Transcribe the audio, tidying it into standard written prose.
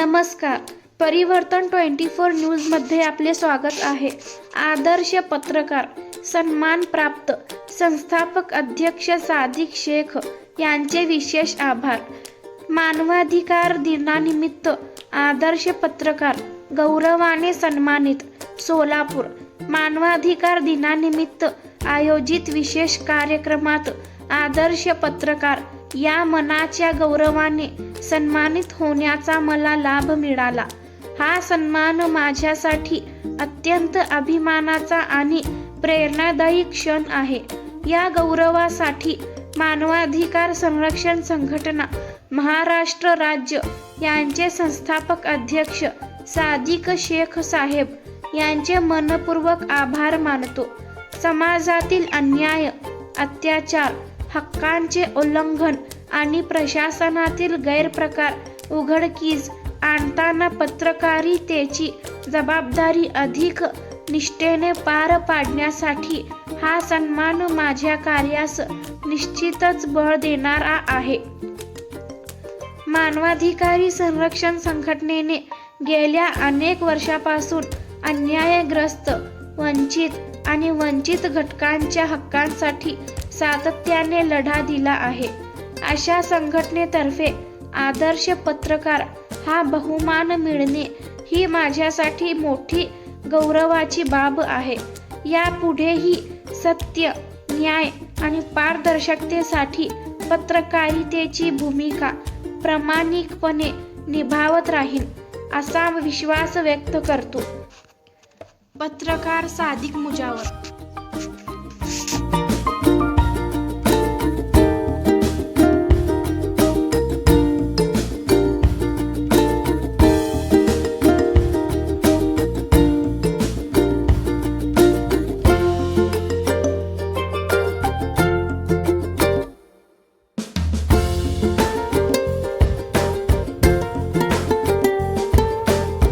नमस्कार. परिवर्तन 24 न्यूजमध्ये आपले स्वागत आहे. आदर्श पत्रकार सन्मान प्राप्त संस्थापक अध्यक्ष सादिक शेख यांचे विशेष आभार. मानवाधिकार दिनानिमित्त आदर्श पत्रकार गौरवाने सन्मानित. सोलापूर. मानवाधिकार दिनानिमित्त आयोजित विशेष कार्यक्रमात आदर्श पत्रकार या मनाच्या गौरवाने सन्मानित होण्याचा मला लाभ मिळाला. हा सन्मान माझ्यासाठी अत्यंत अभिमानाचा आणि प्रेरणादायी क्षण आहे. या गौरवासाठी मानवाधिकार संरक्षण संघटना महाराष्ट्र राज्य यांचे संस्थापक अध्यक्ष सादिक शेख साहेब यांचे मनपूर्वक आभार मानतो. समाजातील अन्याय, अत्याचार, हक्कांचे उल्लंघन आणि प्रशासनातील गैरप्रकार उघडकीस आणताना पत्रकारितेची जबाबदारी अधिक निष्ठेने पार पाडण्यासाठी हा सन्मान माझ्या कार्यास निश्चितच बळ देणारा आहे. मानवाधिकारी संरक्षण संघटनेने गेल्या अनेक वर्षापासून अन्यायग्रस्त, वंचित आणि वंचित घटकांच्या हक्कांसाठी सातत्याने लढा दिला आहे. अशा संघटनेतर्फे आदर्श पत्रकार हा बहुमान मिळणे ही माझ्यासाठी मोठी गौरवाची बाब आहे. यापुढेही सत्य, न्याय आणि पारदर्शकतेसाठी पत्रकारितेची भूमिका प्रामाणिकपणे निभावत राहीन असा विश्वास व्यक्त करतो. पत्रकार सादिक मुजावर.